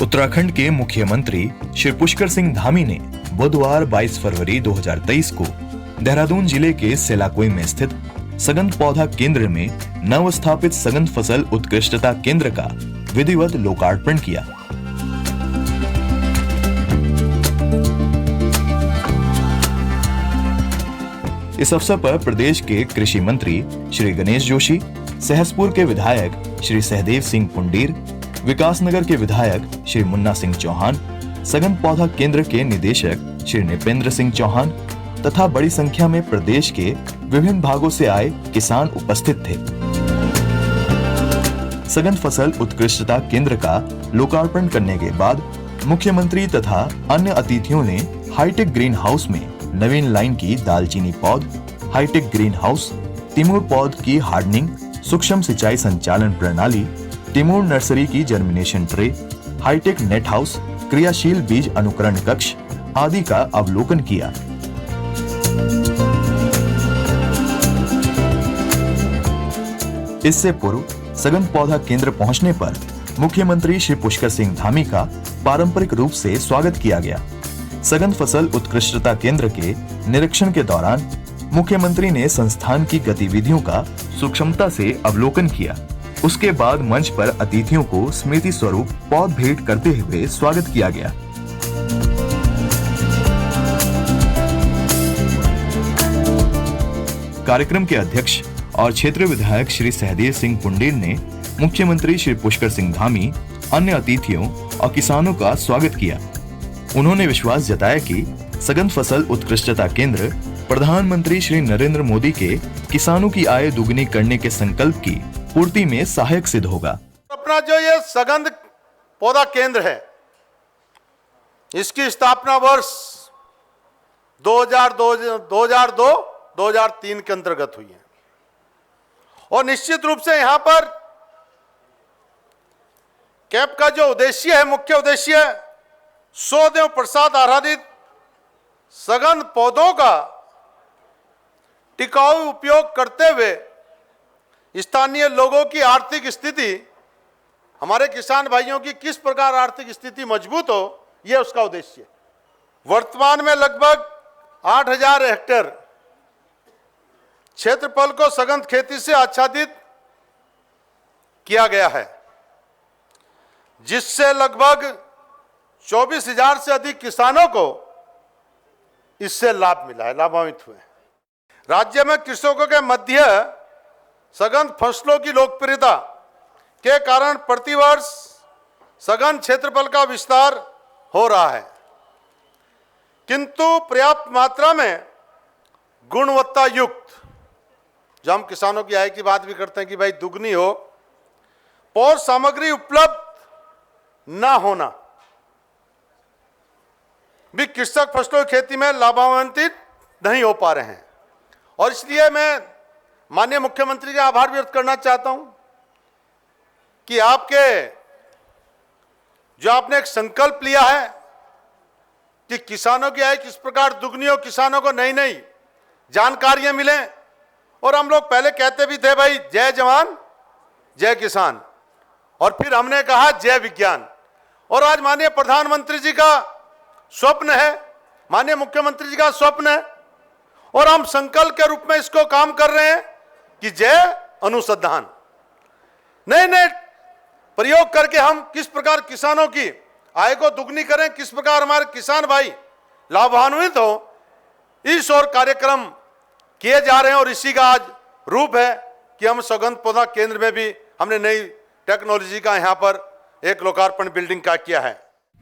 उत्तराखंड के मुख्यमंत्री श्री पुष्कर सिंह धामी ने बुधवार 22 फरवरी 2023 को देहरादून जिले के सेलाकुई में स्थित सगंध पौधा केंद्र में नव स्थापित सगंध फसल उत्कृष्टता केंद्र का विधिवत लोकार्पण किया। इस अवसर पर प्रदेश के कृषि मंत्री श्री गणेश जोशी, सहसपुर के विधायक श्री सहदेव सिंह पुंडीर, विकासनगर के विधायक श्री मुन्ना सिंह चौहान, सगंध पौधा केंद्र के निदेशक श्री नृपेंद्र सिंह चौहान तथा बड़ी संख्या में प्रदेश के विभिन्न भागों से आए किसान उपस्थित थे। सगंध फसल उत्कृष्टता केंद्र का लोकार्पण करने के बाद मुख्यमंत्री तथा अन्य अतिथियों ने हाईटेक ग्रीन हाउस में नवीन लाइन की दालचीनी पौध, हाईटेक ग्रीन हाउस, तिमूर पौध की हार्डनिंग, सूक्ष्म सिंचाई संचालन प्रणाली, तिमूर नर्सरी की germination tray, hi tech net house, क्रियाशील बीज अनुकरण कक्ष आदि का अवलोकन किया। इससे पूर्व सगंध पौधा केंद्र पहुंचने पर मुख्यमंत्री श्री पुष्कर सिंह धामी का पारंपरिक रूप से स्वागत किया गया। सगंध फसल उत्कृष्टता केंद्र के निरीक्षण के दौरान मुख्यमंत्री ने संस्थान की गतिविधियों का सूक्ष्मता से अवलोकन किया। उसके बाद मंच पर अतिथियों को स्मृति स्वरूप पौध भेंट करते हुए स्वागत किया गया। कार्यक्रम के अध्यक्ष और क्षेत्रीय विधायक श्री सहदेव सिंह पुंडीर ने मुख्यमंत्री श्री पुष्कर सिंह धामी, अन्य अतिथियों और किसानों का स्वागत किया। उन्होंने विश्वास जताया कि सगंध फसल उत्कृष्टता केंद्र प्रधानमंत्री श्री नरेंद्र मोदी के किसानों की आय दुगनी करने के संकल्प की पूर्ति में सहायक सिद्ध होगा। अपना जो ये सगंध पौधा केंद्र है, इसकी स्थापना वर्ष 2002-2003 के अंतर्गत हुई है और निश्चित रूप से यहां पर कैप का जो उद्देश्य है, मुख्य उद्देश्य सौदेव प्रसाद आधारित सगंध पौधों का टिकाऊ उपयोग करते हुए स्थानीय लोगों की आर्थिक स्थिति, हमारे किसान भाइयों की किस प्रकार आर्थिक स्थिति मजबूत हो, यह उसका उद्देश्य है। वर्तमान में लगभग 8000 हेक्टेयर क्षेत्रफल को सगंध खेती से आच्छादित किया गया है, जिससे लगभग 24,000 से अधिक किसानों को इससे लाभ मिला है, लाभान्वित हुए। राज्य में कृषकों के मध्य सगंध फसलों की लोकप्रियता के कारण प्रतिवर्ष सगंध क्षेत्रफल का विस्तार हो रहा है, किंतु पर्याप्त मात्रा में गुणवत्ता युक्त, जो हम किसानों की आय की बात भी करते हैं कि भाई दुगनी हो, और सामग्री उपलब्ध न होना भी कृषक फसलों की खेती में लाभान्वित नहीं हो पा रहे हैं। और इसलिए मैं माननीय मुख्यमंत्री का आभार व्यक्त करना चाहता हूं कि आपने एक संकल्प लिया है कि किसानों की आय किस प्रकार दुगनी हो, किसानों को नई नई जानकारियां मिलें। और हम लोग पहले कहते भी थे भाई जय जवान जय किसान, और फिर हमने कहा जय विज्ञान। और आज माननीय प्रधानमंत्री जी का स्वप्न है, माननीय मुख्यमंत्री जी का स्वप्न है, और हम संकल्प के रूप में इसको काम कर रहे हैं कि जय अनुसंधान, नए नए प्रयोग करके हम किस प्रकार किसानों की आय को दुगनी करें, किस प्रकार हमारे किसान भाई लाभान्वित हो, इस और कार्यक्रम किए जा रहे हैं। और इसी का आज रूप है कि हम सगंध पौधा केंद्र में भी हमने नई टेक्नोलॉजी का यहाँ पर एक लोकार्पण बिल्डिंग का किया है।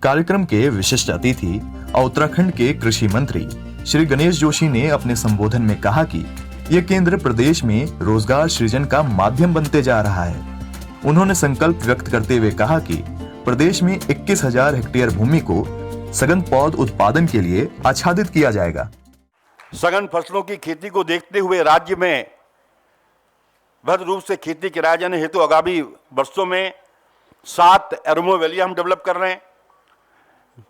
कार्यक्रम के विशिष्ट अतिथि और उत्तराखंड के कृषि मंत्री श्री गणेश जोशी ने अपने संबोधन में कहा कि यह केंद्र प्रदेश में रोजगार सृजन का माध्यम बनते जा रहा है। उन्होंने संकल्प व्यक्त करते हुए कहा कि प्रदेश में 21,000 हेक्टेयर भूमि को सगंध पौध उत्पादन के लिए आच्छादित किया जाएगा। सघन फसलों की खेती को देखते हुए राज्य में भद्र रूप से खेती कराए जाने हेतु आगामी वर्षों में 7 एरोमो वैली हम डेवलप कर रहे हैं।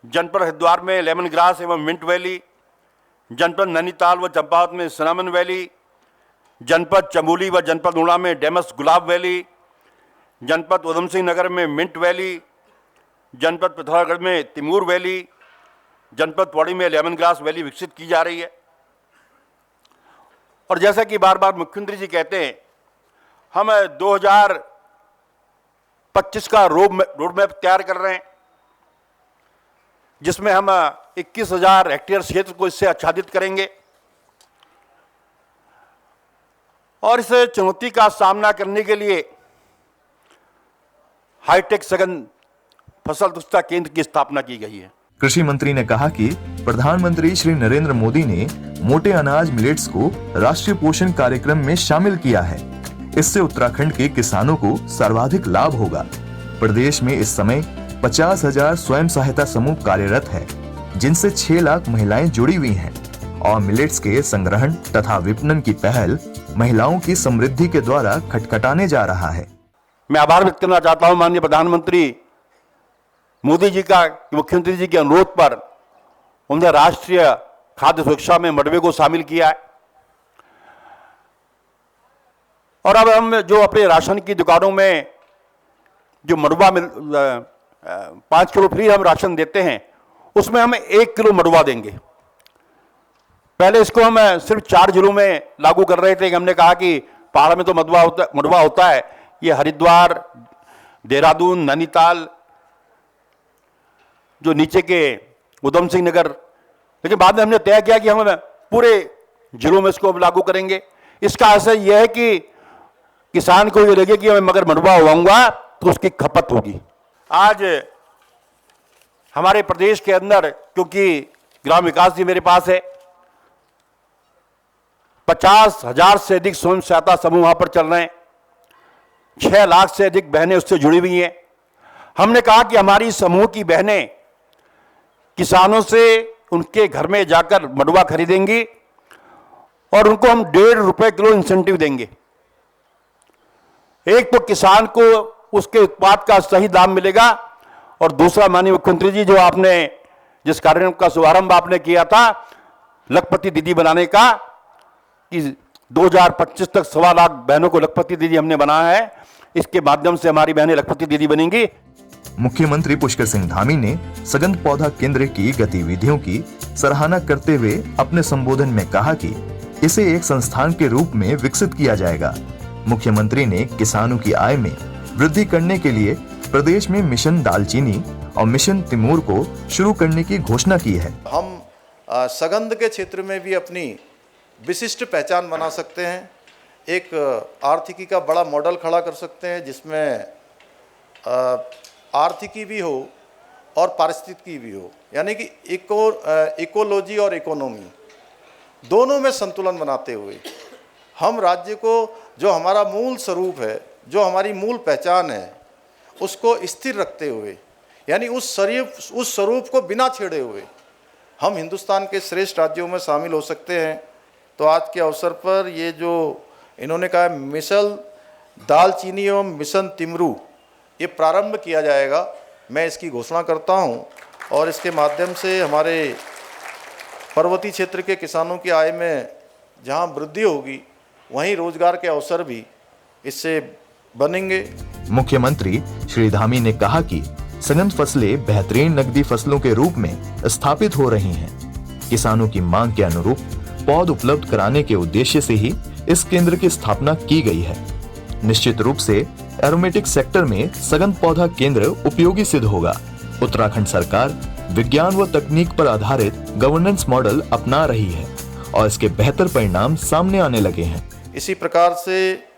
जनपद हरिद्वार में लेमन ग्रास एवं मिंट वैली, जनपद नैनीताल व चंपावत में सिनामन वैली, जनपद चमोली व जनपद ऊना में डेमस गुलाब वैली, जनपद उधम सिंह नगर में मिंट वैली, जनपद पिथौरागढ़ में तिमूर वैली, जनपद पौड़ी में लेमन ग्रास वैली विकसित की जा रही है। और जैसा कि बार बार मुख्यमंत्री जी कहते हैं, हम 2025 का रोड मैप तैयार कर रहे हैं, जिसमें हम 21,000 हेक्टेयर क्षेत्र को इससे आच्छादित करेंगे। और इस चुनौती का सामना करने के लिए हाईटेक सघन फसल दक्षता केंद्र की स्थापना की गई है। कृषि मंत्री ने कहा कि प्रधानमंत्री श्री नरेंद्र मोदी ने मोटे अनाज मिलेट्स को राष्ट्रीय पोषण कार्यक्रम में शामिल किया है। इससे उत्तराखंड के किसानों को सर्वाधिक लाभ होगा। प्रदेश में इस समय 50,000 स्वयं सहायता समूह कार्यरत है, जिनसे 6 लाख महिलाएं जुड़ी हुई हैं और मिलेट्स के संग्रहण तथा विपणन की पहल महिलाओं की समृद्धि के द्वारा खटखटाने जा रहा है। मैं आभार व्यक्त करना चाहता हूं माननीय प्रधानमंत्री मोदी जी का, मुख्यमंत्री जी के अनुरोध पर उन्होंने राष्ट्रीय खाद्य सुरक्षा में मडवे को शामिल किया है। और अब हम जो अपने राशन की दुकानों में जो मडवा 5 किलो फ्री हम राशन देते हैं, उसमें हम 1 किलो मडवा देंगे। पहले इसको हम सिर्फ 4 जिलों में लागू कर रहे थे कि हमने कहा कि पहाड़ में तो मडवा होता है, ये हरिद्वार, देहरादून, नैनीताल, जो नीचे के उधम सिंह नगर, लेकिन बाद में हमने तय किया कि हम पूरे जिलों में इसको लागू करेंगे। इसका असर यह है कि किसान को ये लगे कि मैं मगर मडवा उगाऊंगा तो उसकी खपत होगी। आज हमारे प्रदेश के अंदर, क्योंकि ग्राम विकास जी मेरे पास है, 50,000 से अधिक स्वयं सहायता समूह वहां पर चल रहे हैं, 6 लाख से अधिक बहनें उससे जुड़ी हुई हैं। हमने कहा कि हमारी समूह की बहनें किसानों से उनके घर में जाकर मडवा खरीदेंगी और उनको हम 1.5 रुपए किलो इंसेंटिव देंगे। एक तो किसान को उसके उत्पाद का सही दाम मिलेगा, और दूसरा माननीय मुख्यमंत्री जी, जो आपने जिस कार्यक्रम का शुभारंभ आपने किया था लखपति दीदी बनाने का, कि 2025 तक 1.25 लाख बहनों को लखपति दीदी हमने बनाया है, इसके माध्यम से हमारी बहनें लखपति दीदी बनेंगी। मुख्यमंत्री पुष्कर सिंह धामी ने सघन पौधा केंद्र की गतिविधियों की सराहना करते हुए अपने संबोधन में कहा कि इसे एक संस्थान के रूप में विकसित किया जाएगा। मुख्यमंत्री ने किसानों की आय में वृद्धि करने के लिए प्रदेश में मिशन दालचीनी और मिशन तिमूर को शुरू करने की घोषणा की है। हम सगंध के क्षेत्र में भी अपनी विशिष्ट पहचान बना सकते हैं, एक आर्थिकी का बड़ा मॉडल खड़ा कर सकते हैं, जिसमें आर्थिकी भी हो और पारिस्थितिकी भी हो, यानी कि इकोलॉजी और इकोनॉमी दोनों में संतुलन बनाते हुए हम राज्य को, जो हमारा मूल स्वरूप है, जो हमारी मूल पहचान है, उसको स्थिर रखते हुए, यानी उस स्वरूप को बिना छेड़े हुए हम हिंदुस्तान के श्रेष्ठ राज्यों में शामिल हो सकते हैं। तो आज के अवसर पर ये जो इन्होंने कहा मिशन दालचीनी और मिशन तिमरू, ये प्रारंभ किया जाएगा, मैं इसकी घोषणा करता हूं, और इसके माध्यम से हमारे पर्वतीय क्षेत्र के किसानों की आय में जहां वृद्धि होगी, वहीं रोजगार के अवसर भी इससे बनेंगे। मुख्यमंत्री श्री धामी ने कहा कि सघन फसलें बेहतरीन नकदी फसलों के रूप में स्थापित हो रही हैं। किसानों की मांग के अनुरूप पौध उपलब्ध कराने के उद्देश्य से ही इस केंद्र की स्थापना की गई है। निश्चित रूप से एरोमेटिक सेक्टर में सघन पौधा केंद्र उपयोगी सिद्ध होगा। उत्तराखंड सरकार विज्ञान व तकनीक पर आधारित गवर्नेंस मॉडल अपना रही है और इसके बेहतर परिणाम सामने आने लगे हैं। इसी प्रकार से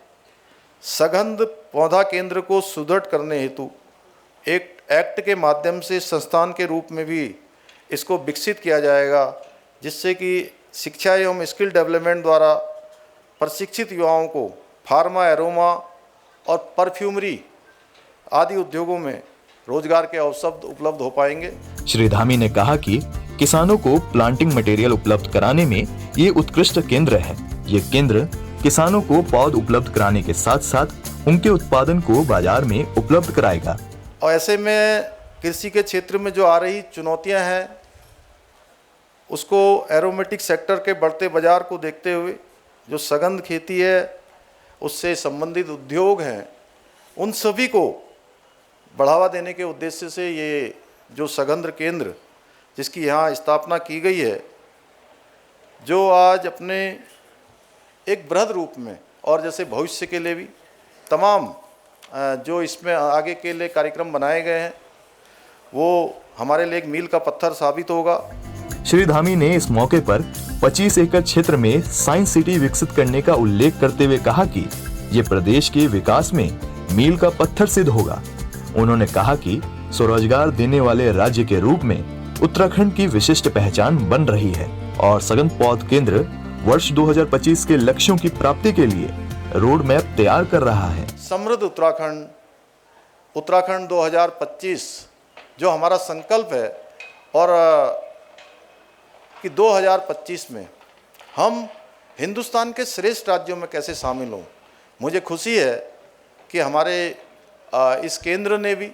सघन पौधा केंद्र को सुदृढ़ करने हेतु एक एक्ट के माध्यम से संस्थान के रूप में भी इसको विकसित किया जाएगा, जिससे कि शिक्षा एवं स्किल डेवलपमेंट द्वारा प्रशिक्षित युवाओं को फार्मा, एरोमा और परफ्यूमरी आदि उद्योगों में रोजगार के अवसर उपलब्ध हो पाएंगे। श्री धामी ने कहा कि किसानों को प्लांटिंग मटेरियल उपलब्ध कराने में ये उत्कृष्ट केंद्र है। ये केंद्र किसानों को पौध उपलब्ध कराने के साथ साथ उनके उत्पादन को बाजार में उपलब्ध कराएगा। और ऐसे में कृषि के क्षेत्र में जो आ रही चुनौतियां हैं, उसको एरोमेटिक सेक्टर के बढ़ते बाजार को देखते हुए जो सघन खेती है, उससे संबंधित उद्योग हैं, उन सभी को बढ़ावा देने के उद्देश्य से ये जो सघन केंद्र जिसकी यहाँ स्थापना की गई है, जो आज अपने एक बृहद रूप में और जैसे भविष्य के लिए भी तमाम जो इसमें आगे के लिए कार्यक्रम बनाए गए हैं, वो हमारे लिए एक मील का पत्थर साबित होगा। श्री धामी ने इस मौके पर 25 एकड़ क्षेत्र में साइंस सिटी विकसित करने का उल्लेख करते हुए कहा कि ये प्रदेश के विकास में मील का पत्थर सिद्ध होगा। उन्होंने कहा कि स्वरोजगार देने वाले राज्य के रूप में उत्तराखंड की विशिष्ट पहचान बन रही है और सघन पौध केंद्र वर्ष 2025 के लक्ष्यों की प्राप्ति के लिए रोड मैप तैयार कर रहा है। समृद्ध उत्तराखंड 2025 जो हमारा संकल्प है और कि 2025 में हम हिंदुस्तान के श्रेष्ठ राज्यों में कैसे शामिल हों। मुझे खुशी है कि हमारे इस केंद्र ने भी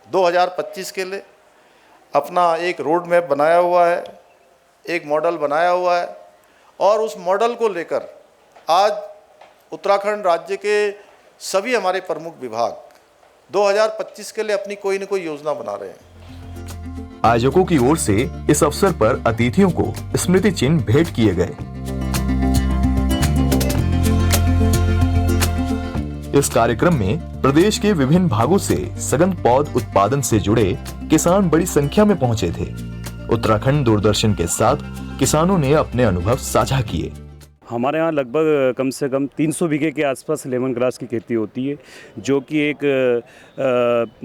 2025 के लिए अपना एक रोड मैप बनाया हुआ है, एक मॉडल बनाया हुआ है और उस मॉडल को लेकर आज उत्तराखंड राज्य के सभी हमारे प्रमुख विभाग 2025 के लिए अपनी कोई न कोई योजना बना रहे हैं। आयोजकों की ओर से इस अवसर पर अतिथियों को स्मृति चिन्ह भेंट किए गए। इस कार्यक्रम में प्रदेश के विभिन्न भागों से सघन पौध उत्पादन से जुड़े किसान बड़ी संख्या में पहुंचे थे। उत्तराखंड दूरदर्शन के साथ किसानों ने अपने अनुभव साझा किए। हमारे यहाँ लगभग कम से कम 300 बीघे के आसपास लेमन ग्रास की खेती होती है, जो कि एक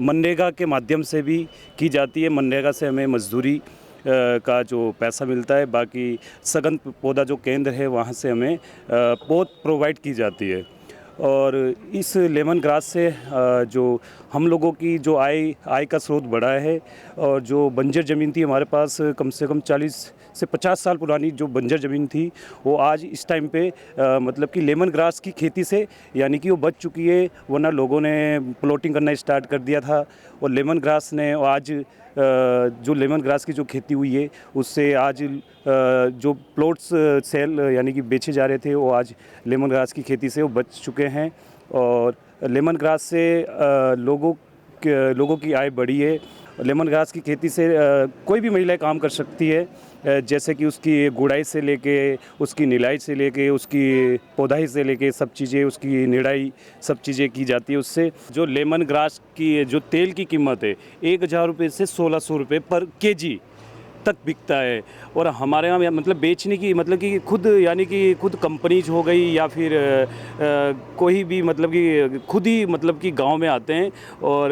मनरेगा के माध्यम से भी की जाती है। मनरेगा से हमें मजदूरी का जो पैसा मिलता है, बाकी सघन पौधा जो केंद्र है वहाँ से हमें पौध प्रोवाइड की जाती है। और इस लेमन ग्रास से जो हम लोगों की जो आय का स्रोत बढ़ा है और जो बंजर ज़मीन थी हमारे पास कम से कम 40 से 50 साल पुरानी जो बंजर ज़मीन थी वो आज इस टाइम पे मतलब कि लेमन ग्रास की खेती से यानी कि वो बच चुकी है, वरना लोगों ने प्लॉटिंग करना स्टार्ट कर दिया था और लेमन ग्रास ने आज जो लेमन ग्रास की जो खेती हुई है उससे आज जो प्लॉट्स सेल यानी कि बेचे जा रहे थे वो आज लेमन ग्रास की खेती से वो बच चुके हैं और लेमन ग्रास से लोगों की आय बढ़ी है। लेमन ग्रास की खेती से कोई भी महिला काम कर सकती है, जैसे कि उसकी गुड़ाई से लेके उसकी निलाई से लेके उसकी पौधाई से लेके सब चीज़ें, उसकी निड़ाई सब चीज़ें की जाती है उससे। जो लेमन ग्रास की जो तेल की कीमत है 1000 रुपये से 1600 रुपये पर केजी तक बिकता है। और हमारे यहाँ मतलब बेचने की मतलब कि खुद यानी कि खुद कंपनीज हो गई या फिर कोई भी मतलब कि खुद ही मतलब कि गांव में आते हैं और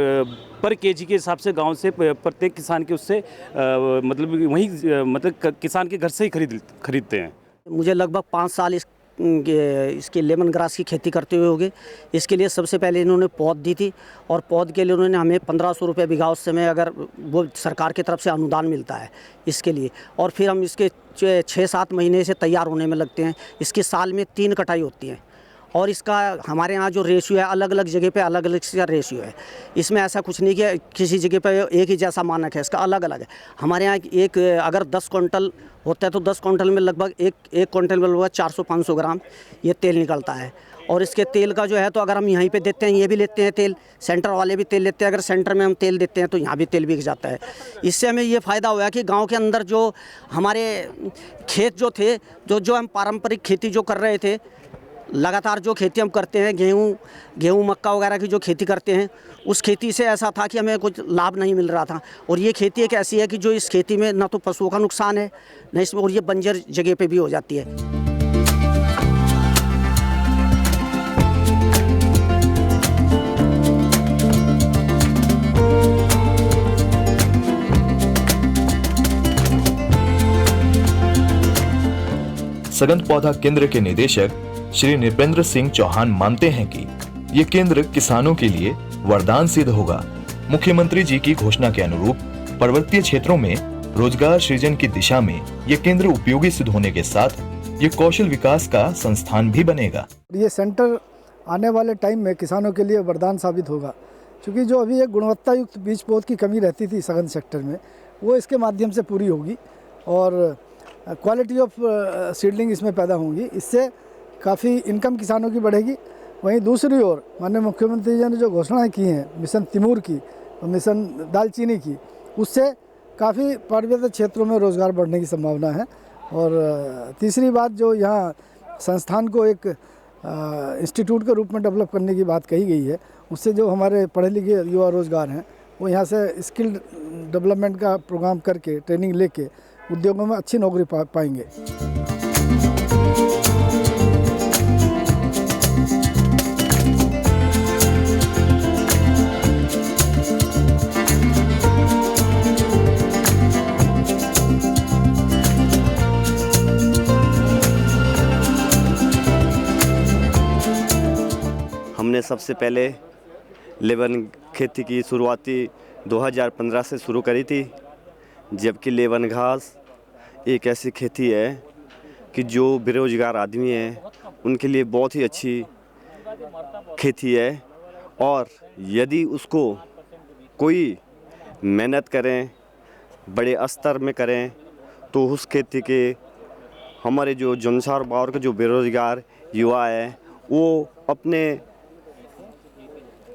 पर केजी के हिसाब से गांव से प्रत्येक किसान के उससे मतलब वहीं मतलब किसान के घर से ही खरीदते हैं। मुझे लगभग 5 साल इसके लेमन ग्रास की खेती करते हुए हो गए। इसके लिए सबसे पहले इन्होंने पौध दी थी और पौध के लिए उन्होंने हमें 1500 रुपये बीघा उस समय अगर वो सरकार की तरफ से अनुदान मिलता है इसके लिए, और फिर हम इसके 6-7 महीने से तैयार होने में लगते हैं। इसकी साल में 3 कटाई होती है और इसका हमारे यहाँ जो रेशियो है अलग अलग जगह पे अलग अलग इसका रेशियो है। इसमें ऐसा कुछ नहीं कि किसी जगह पे एक ही जैसा मानक है, इसका अलग अलग है। हमारे यहाँ एक अगर 10 क्विंटल होता है तो 10 क्विंटल में लगभग एक क्विंटल में लगभग 400-500 ग्राम ये तेल निकलता है। और इसके तेल का जो है तो अगर हम यहीं पे देते हैं, ये भी लेते हैं तेल, सेंटर वाले भी तेल लेते हैं, अगर सेंटर में हम तेल देते हैं तो यहाँ भी तेल बिक जाता है। इससे हमें ये फ़ायदा हुआ कि गांव के अंदर जो हमारे खेत जो थे जो हम पारंपरिक खेती जो कर रहे थे, लगातार जो खेती हम करते हैं गेहूँ मक्का वगैरह की जो खेती करते हैं, उस खेती से ऐसा था कि हमें कुछ लाभ नहीं मिल रहा था। और ये खेती एक ऐसी है कि जो इस खेती में ना तो पशुओं का नुकसान है न इसमें, और ये बंजर जगह पे भी हो जाती है। सघन पौधा केंद्र के निदेशक श्री नृपेंद्र सिंह चौहान मानते हैं कि ये केंद्र किसानों के लिए वरदान सिद्ध होगा। मुख्यमंत्री जी की घोषणा के अनुरूप पर्वतीय क्षेत्रों में रोजगार सृजन की दिशा में ये केंद्र उपयोगी सिद्ध होने के साथ ये कौशल विकास का संस्थान भी बनेगा। ये सेंटर आने वाले टाइम में किसानों के लिए वरदान साबित होगा, क्योंकि जो अभी एक गुणवत्ता युक्त बीज पौध की कमी रहती थी सघन सेक्टर में, वो इसके माध्यम से पूरी होगी और क्वालिटी ऑफ सीडलिंग इसमें पैदा होंगी। इससे काफ़ी इनकम किसानों की बढ़ेगी। वहीं दूसरी ओर माननीय मुख्यमंत्री जी ने जो घोषणाएं की हैं मिशन तिमूर की, मिशन दालचीनी की, उससे काफ़ी पर्वतीय क्षेत्रों में रोज़गार बढ़ने की संभावना है। और तीसरी बात, जो यहाँ संस्थान को एक इंस्टीट्यूट के रूप में डेवलप करने की बात कही गई है, उससे जो हमारे पढ़े लिखे युवा रोजगार हैं वो यहाँ से स्किल डेवलपमेंट का प्रोग्राम करके, ट्रेनिंग लेके उद्योगों में अच्छी नौकरी पाएंगे। हमने सबसे पहले लेमन खेती की शुरुआती 2015 से शुरू करी थी, जबकि लेमन घास एक ऐसी खेती है कि जो बेरोजगार आदमी हैं उनके लिए बहुत ही अच्छी खेती है। और यदि उसको कोई मेहनत करें, बड़े स्तर में करें, तो उस खेती के हमारे जो जनसार बावर के जो बेरोजगार युवा है वो अपने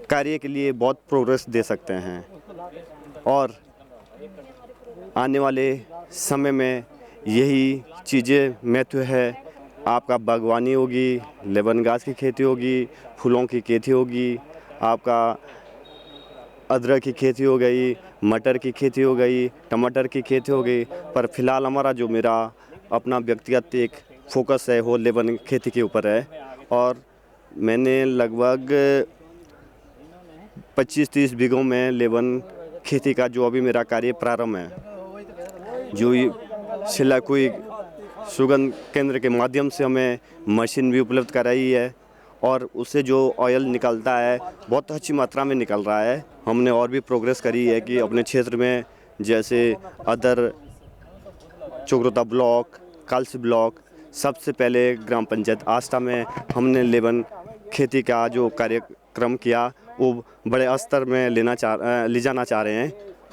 कार्य के लिए बहुत प्रोग्रेस दे सकते हैं। और आने वाले समय में यही चीज़ें महत्व है। आपका बागवानी होगी, लेमन घास की खेती होगी, फूलों की खेती होगी, आपका अदरक की खेती हो गई, मटर की खेती हो गई, टमाटर की खेती हो गई। पर फिलहाल हमारा जो मेरा अपना व्यक्तिगत एक फोकस है वो लेमन खेती के ऊपर है। और मैंने लगभग 25-30 बीघों में लेमन खेती का जो अभी मेरा कार्य प्रारंभ है, जो शिलाकुई सुगंध केंद्र के माध्यम से हमें मशीन भी उपलब्ध कराई है और उससे जो ऑयल निकलता है बहुत अच्छी मात्रा में निकल रहा है। हमने और भी प्रोग्रेस करी है कि अपने क्षेत्र में जैसे अदर चोगरोता ब्लॉक, कालसी ब्लॉक, सबसे पहले ग्राम पंचायत आस्था में हमने लेमन खेती का जो कार्यक्रम किया वो बड़े स्तर में ले जाना चाह रहे हैं।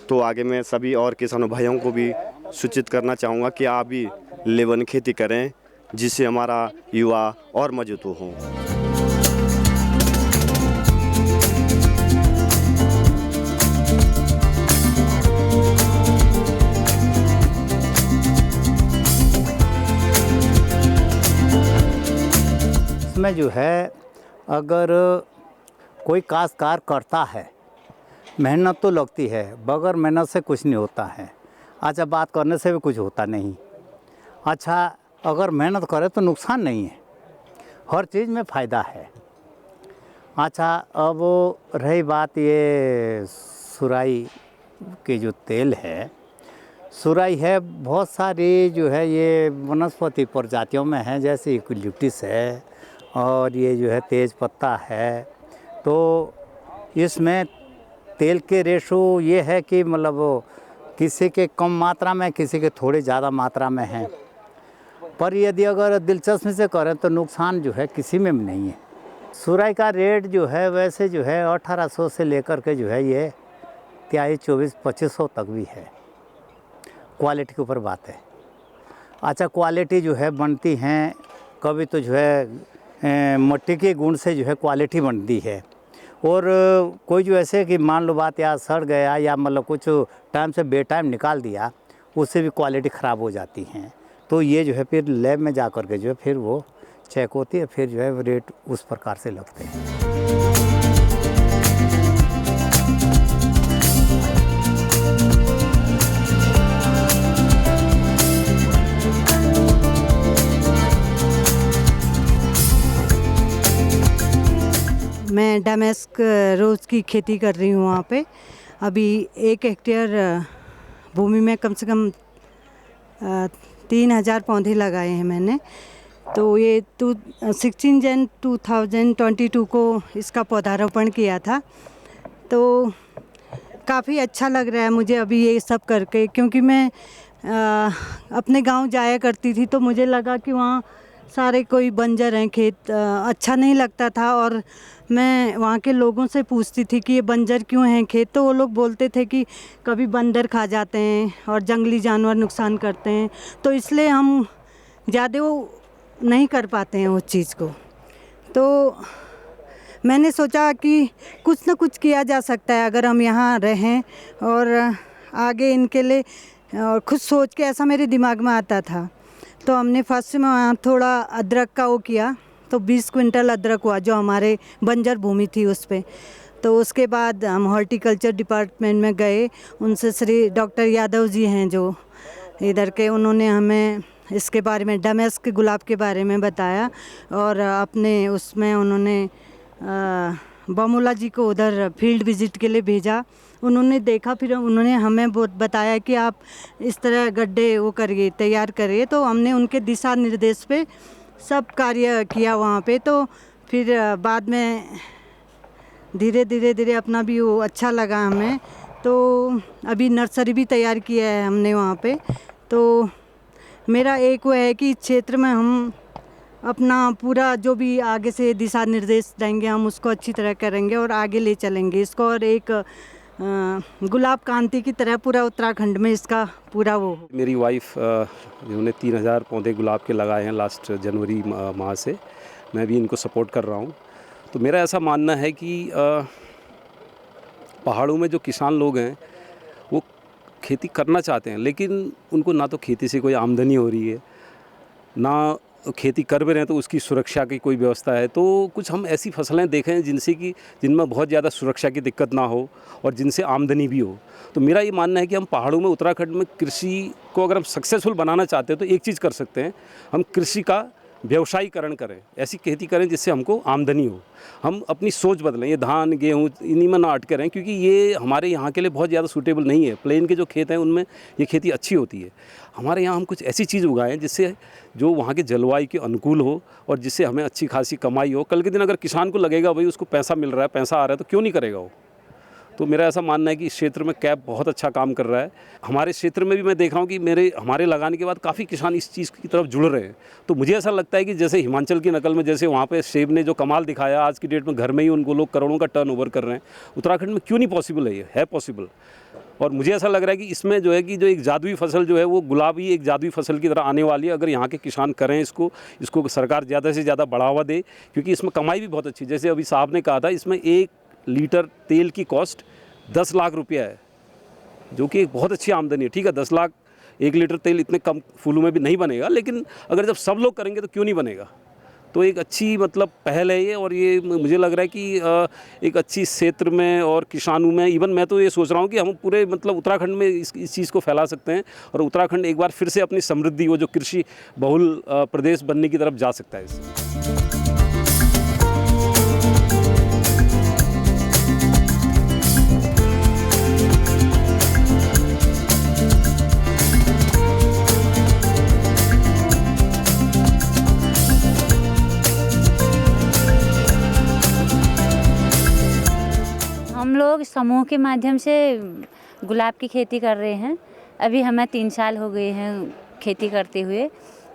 तो आगे मैं सभी और किसानों भाइयों को भी सूचित करना चाहूँगा कि आप भी लेमन खेती करें, जिससे हमारा युवा और मजबूत हो। इसमें जो है, अगर कोई काश्तकार करता है, मेहनत तो लगती है, बगैर मेहनत से कुछ नहीं होता है। अच्छा, बात करने से भी कुछ होता नहीं। अच्छा, अगर मेहनत करे तो नुकसान नहीं है, हर चीज़ में फ़ायदा है। अच्छा, अब रही बात ये सुराई के जो तेल है, सुराई है बहुत सारी जो है ये वनस्पति प्रजातियों में है, जैसे यूकेलिप्टस है और ये जो है तेज पत्ता है। तो इसमें तेल के रेशो ये है कि मतलब किसी के कम मात्रा में, किसी के थोड़े ज़्यादा मात्रा में है। पर यदि अगर दिलचस्पी से करें तो नुकसान जो है किसी में भी नहीं है। सुराई का रेट जो है वैसे जो है 1800 से लेकर के जो है ये 2300-2400 तक भी है। क्वालिटी के ऊपर बात है। अच्छा, क्वालिटी जो है बनती हैं, कभी तो जो है मिट्टी के गुण से जो है क्वालिटी बनती है। और कोई जो ऐसे कि मान लो बात या सड़ गया या मतलब कुछ टाइम से बेटाइम निकाल दिया, उससे भी क्वालिटी ख़राब हो जाती हैं। तो ये जो है फिर लैब में जा कर के जो है फिर वो चेक होती है, फिर जो है रेट उस प्रकार से लगते हैं। मैं डमेस्क रोज़ की खेती कर रही हूँ वहाँ पे। अभी 1 हेक्टेयर भूमि में कम से कम 3000 पौधे लगाए हैं मैंने। तो ये 16 जन 2022 को इसका पौधारोपण किया था। तो काफ़ी अच्छा लग रहा है मुझे अभी ये सब करके, क्योंकि मैं अपने गांव जाया करती थी तो मुझे लगा कि वहाँ सारे कोई बंजर हैं खेत, अच्छा नहीं लगता था। और मैं वहाँ के लोगों से पूछती थी कि ये बंजर क्यों हैं खेत, तो वो लोग बोलते थे कि कभी बंदर खा जाते हैं और जंगली जानवर नुकसान करते हैं, तो इसलिए हम ज़्यादा वो नहीं कर पाते हैं उस चीज़ को। तो मैंने सोचा कि कुछ न कुछ किया जा सकता है अगर हम यहाँ रहें, और आगे इनके लिए और खुद सोच के ऐसा मेरे दिमाग में आता था। तो हमने फर्स्ट में वहाँ थोड़ा अदरक का वो किया, तो 20 क्विंटल अदरक हुआ जो हमारे बंजर भूमि थी उस पर। तो उसके बाद हम हॉर्टिकल्चर डिपार्टमेंट में गए, उनसे श्री डॉक्टर यादव जी हैं जो इधर के, उन्होंने हमें इसके बारे में डमेस्क गुलाब के बारे में बताया, और अपने उसमें उन्होंने बमोला जी को उधर फील्ड विजिट के लिए भेजा। उन्होंने देखा, फिर उन्होंने हमें बहुत बताया कि आप इस तरह गड्ढे वो करिए, तैयार करिए। तो हमने उनके दिशा निर्देश पे सब कार्य किया वहाँ पे। तो फिर बाद में धीरे धीरे अपना भी वो अच्छा लगा हमें। तो अभी नर्सरी भी तैयार किया है हमने वहाँ पे। तो मेरा एक वो है कि इस क्षेत्र में हम अपना पूरा जो भी आगे से दिशा निर्देश देंगे हम उसको अच्छी तरह करेंगे और आगे ले चलेंगे इसको, और एक गुलाब कांति की तरह पूरा उत्तराखंड में इसका पूरा वो हो। मेरी वाइफ जिन्होंने 3000 पौधे गुलाब के लगाए हैं लास्ट जनवरी माह से, मैं भी इनको सपोर्ट कर रहा हूँ। तो मेरा ऐसा मानना है कि पहाड़ों में जो किसान लोग हैं वो खेती करना चाहते हैं, लेकिन उनको ना तो खेती से कोई आमदनी हो रही है, ना खेती कर भी रहे हैं तो उसकी सुरक्षा की कोई व्यवस्था है। तो कुछ हम ऐसी फसलें देखें जिनमें बहुत ज़्यादा सुरक्षा की दिक्कत ना हो और जिनसे आमदनी भी हो। तो मेरा ये मानना है कि हम पहाड़ों में, उत्तराखंड में कृषि को अगर हम सक्सेसफुल बनाना चाहते हैं तो एक चीज़ कर सकते हैं, हम कृषि का व्यवसायीकरण करें, ऐसी खेती करें जिससे हमको आमदनी हो। हम अपनी सोच बदलें, ये धान गेहूँ इन्हीं में ना अटके रहें, क्योंकि ये हमारे यहाँ के लिए बहुत ज़्यादा सूटेबल नहीं है। प्लेन के जो खेत हैं उनमें ये खेती अच्छी होती है। हमारे यहाँ हम कुछ ऐसी चीज़ उगाएं जिससे जो वहाँ के जलवायु के अनुकूल हो और जिससे हमें अच्छी खासी कमाई हो। कल के दिन अगर किसान को लगेगा भाई उसको पैसा मिल रहा है, पैसा आ रहा है, तो क्यों नहीं करेगा वो। तो मेरा ऐसा मानना है कि इस क्षेत्र में कैब बहुत अच्छा काम कर रहा है। हमारे क्षेत्र में भी मैं देख रहा हूँ कि हमारे लगाने के बाद काफ़ी किसान इस चीज़ की तरफ जुड़ रहे हैं। तो मुझे ऐसा लगता है कि जैसे हिमाचल की नकल में जैसे वहाँ पे सेब ने जो कमाल दिखाया, आज की डेट में घर में ही उनको लोग करोड़ों का टर्नओवर कर रहे हैं, उत्तराखंड में क्यों नहीं पॉसिबल है? ये है पॉसिबल। और मुझे ऐसा लग रहा है कि इसमें जो है कि जो एक जादुई फसल जो है वो गुलाब ही एक जादुई फसल की तरह आने वाली है। अगर यहाँ के किसान करें इसको सरकार ज़्यादा से ज़्यादा बढ़ावा दे, क्योंकि इसमें कमाई भी बहुत अच्छी। जैसे अभी साहब ने कहा था, इसमें 1 लीटर तेल की कॉस्ट 10 लाख रुपया है, जो कि एक बहुत अच्छी आमदनी है। ठीक है, 10 लाख 1 लीटर तेल इतने कम फूलों में भी नहीं बनेगा, लेकिन अगर जब सब लोग करेंगे तो क्यों नहीं बनेगा। तो एक अच्छी पहल है ये, और ये मुझे लग रहा है कि एक अच्छी क्षेत्र में और किसानों में, इवन मैं तो ये सोच रहा हूँ कि हम पूरे उत्तराखंड में इस चीज़ को फैला सकते हैं और उत्तराखंड एक बार फिर से अपनी समृद्धि, वो जो कृषि बहुल प्रदेश बनने की तरफ जा सकता है इससे। हम लोग समूह के माध्यम से गुलाब की खेती कर रहे हैं। अभी हमें 3 साल हो गए हैं खेती करते हुए।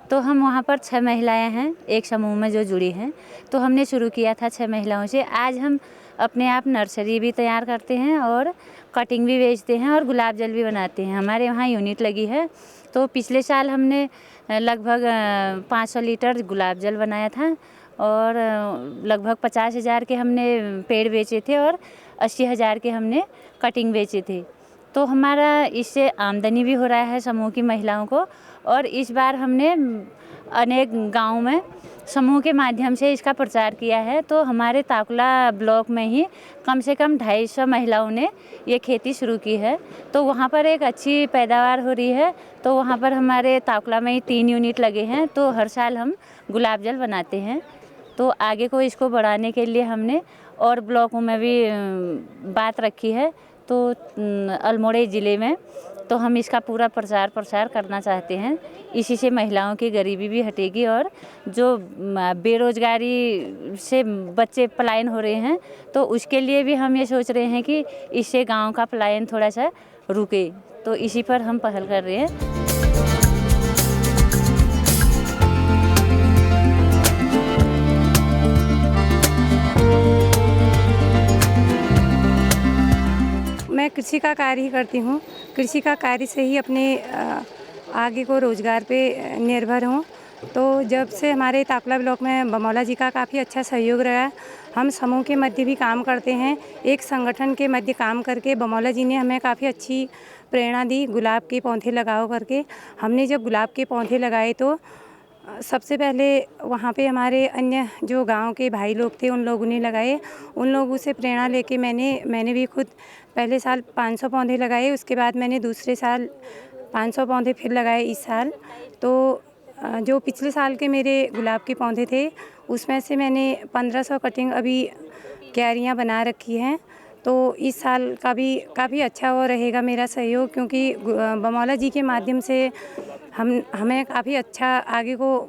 तो हम वहाँ पर 6 महिलाएं हैं एक समूह में जो जुड़ी हैं। तो हमने शुरू किया था 6 महिलाओं से। आज हम अपने आप नर्सरी भी तैयार करते हैं और कटिंग भी बेचते हैं और गुलाब जल भी बनाते हैं। हमारे वहाँ यूनिट लगी है। तो पिछले साल हमने लगभग 500 लीटर गुलाब जल बनाया था और लगभग 50,000 के हमने पेड़ बेचे थे और 80,000 के हमने कटिंग बेचे थे। तो हमारा इससे आमदनी भी हो रहा है समूह की महिलाओं को। और इस बार हमने अनेक गाँव में समूह के माध्यम से इसका प्रचार किया है। तो हमारे ताकुला ब्लॉक में ही कम से कम 250 महिलाओं ने ये खेती शुरू की है। तो वहाँ पर एक अच्छी पैदावार हो रही है। तो वहाँ पर हमारे ताकुला में ही 3 यूनिट लगे हैं। तो हर साल हम गुलाब जल बनाते हैं। तो आगे को इसको बढ़ाने के लिए हमने और ब्लॉकों में भी बात रखी है। तो अल्मोड़ा ज़िले में तो हम इसका पूरा प्रसार करना चाहते हैं। इसी से महिलाओं की गरीबी भी हटेगी और जो बेरोजगारी से बच्चे पलायन हो रहे हैं तो उसके लिए भी हम ये सोच रहे हैं कि इससे गांव का पलायन थोड़ा सा रुके। तो इसी पर हम पहल कर रहे हैं। मैं कृषि का कार्य ही करती हूँ। कृषि का कार्य से ही अपने आगे को रोज़गार पे निर्भर हूँ। तो जब से हमारे ताकुला ब्लॉक में बमौला जी का काफ़ी अच्छा सहयोग रहा, हम समूह के मध्य भी काम करते हैं। एक संगठन के मध्य काम करके बमौला जी ने हमें काफ़ी अच्छी प्रेरणा दी गुलाब के पौधे लगाओ करके। हमने जब गुलाब के पौधे लगाए तो सबसे पहले वहाँ पे हमारे अन्य जो गांव के भाई लोग थे उन लोगों ने लगाए। उन लोगों से प्रेरणा लेके मैंने भी खुद पहले साल 500 पौधे लगाए। उसके बाद मैंने दूसरे साल 500 पौधे फिर लगाए इस साल। तो जो पिछले साल के मेरे गुलाब के पौधे थे उसमें से मैंने 1500 कटिंग अभी क्यारियाँ बना रखी हैं। तो इस साल का भी काफ़ी अच्छा वो रहेगा मेरा सहयोग, क्योंकि बमौला जी के माध्यम से हमें काफ़ी अच्छा आगे को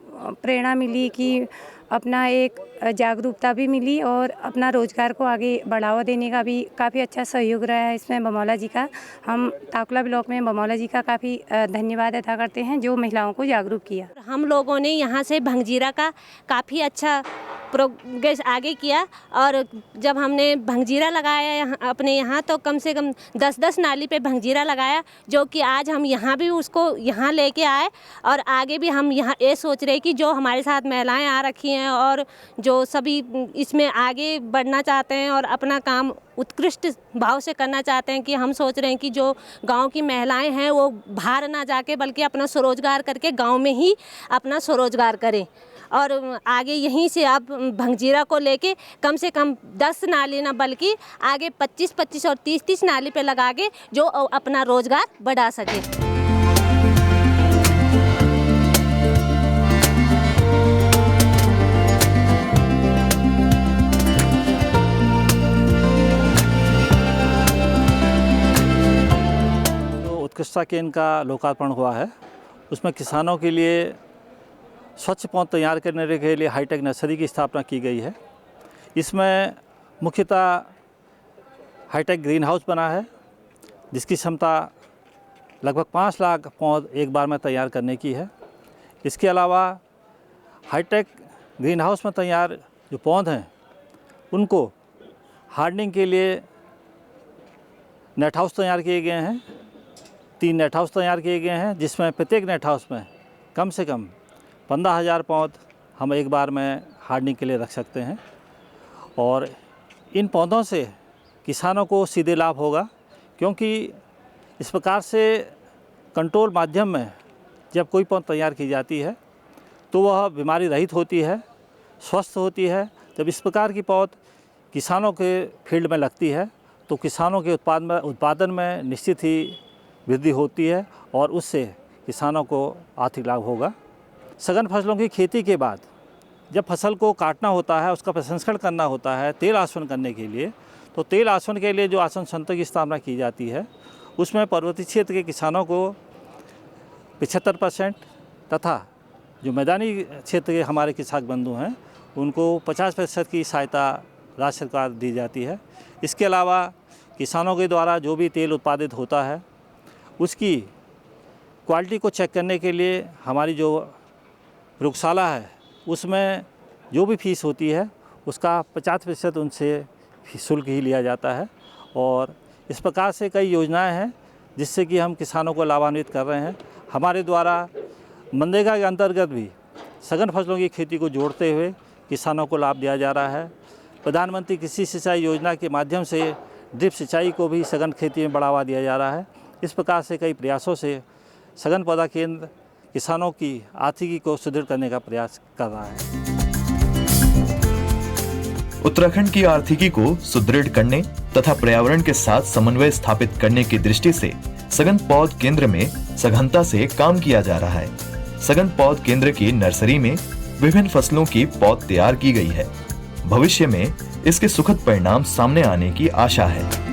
प्रेरणा मिली कि अपना एक जागरूकता भी मिली और अपना रोज़गार को आगे बढ़ावा देने का भी काफ़ी अच्छा सहयोग रहा है इसमें बमौला जी का। हम ताकुला ब्लॉक में बमौला जी का काफ़ी धन्यवाद अदा करते हैं जो महिलाओं को जागरूक किया। हम लोगों ने यहाँ से भंगजीरा का काफ़ी अच्छा प्रोग्रेस आगे किया और जब हमने भंगजीरा लगाया अपने यहाँ तो कम से कम 10-10 नाली पे भंगजीरा लगाया, जो कि आज हम यहाँ भी उसको यहाँ लेके आए और आगे भी हम यहाँ ये सोच रहे कि जो हमारे साथ महिलाएं आ रखी हैं और जो सभी इसमें आगे बढ़ना चाहते हैं और अपना काम उत्कृष्ट भाव से करना चाहते हैं, कि हम सोच रहे हैं कि जो गांव की महिलाएं हैं वो बाहर ना जाके बल्कि अपना स्वरोजगार करके गांव में ही अपना स्वरोजगार करें और आगे यहीं से आप भंगजीरा को लेके कम से कम 10 नाली ना बल्कि आगे 25-25 और 30-30 नाली पे लगा के जो अपना रोजगार बढ़ा सके। जो उत्कृष्टता केंद्र का लोकार्पण हुआ है उसमें किसानों के लिए स्वच्छ पौध तैयार करने के लिए हाईटेक नर्सरी की स्थापना की गई है। इसमें मुख्यतः हाईटेक ग्रीन हाउस बना है जिसकी क्षमता लगभग 5 लाख पौध एक बार में तैयार करने की है। इसके अलावा हाईटेक ग्रीन हाउस में तैयार जो पौध हैं उनको हार्डनिंग के लिए नेट हाउस तैयार किए गए हैं। 3 नेट हाउस तैयार किए गए हैं जिसमें प्रत्येक नेट हाउस में कम से कम 15,000 पौध हम एक बार में हार्डनिंग के लिए रख सकते हैं और इन पौधों से किसानों को सीधे लाभ होगा, क्योंकि इस प्रकार से कंट्रोल माध्यम में जब कोई पौध तैयार की जाती है तो वह बीमारी रहित होती है, स्वस्थ होती है। जब इस प्रकार की पौध किसानों के फील्ड में लगती है तो किसानों के उत्पादन में निश्चित ही वृद्धि होती है और उससे किसानों को आर्थिक लाभ होगा। सघन फसलों की खेती के बाद जब फसल को काटना होता है, उसका प्रसंस्करण करना होता है तेल आसवन करने के लिए, तो तेल आसवन के लिए जो आसवन संयंत्र की स्थापना की जाती है उसमें पर्वतीय क्षेत्र के किसानों को 75% तथा जो मैदानी क्षेत्र के हमारे किसान बंधु हैं उनको 50% की सहायता राज्य सरकार दी जाती है। इसके अलावा किसानों के द्वारा जो भी तेल उत्पादित होता है उसकी क्वालिटी को चेक करने के लिए हमारी जो प्रयोगशाला है उसमें जो भी फीस होती है उसका 50% उनसे शुल्क ही लिया जाता है। और इस प्रकार से कई योजनाएं हैं जिससे कि हम किसानों को लाभान्वित कर रहे हैं। हमारे द्वारा मनरेगा के अंतर्गत भी सघन फसलों की खेती को जोड़ते हुए किसानों को लाभ दिया जा रहा है। प्रधानमंत्री कृषि सिंचाई योजना के माध्यम से ड्रिप सिंचाई को भी सघन खेती में बढ़ावा दिया जा रहा है। इस प्रकार से कई प्रयासों से सघन पौधा केंद्र किसानों की आर्थिकी को सुदृढ़ करने का प्रयास कर रहा है। उत्तराखंड की आर्थिकी को सुदृढ़ करने तथा पर्यावरण के साथ समन्वय स्थापित करने की दृष्टि से सघन पौध केंद्र में सघनता से काम किया जा रहा है। सघन पौध केंद्र की नर्सरी में विभिन्न फसलों की पौध तैयार की गई है। भविष्य में इसके सुखद परिणाम सामने आने की आशा है।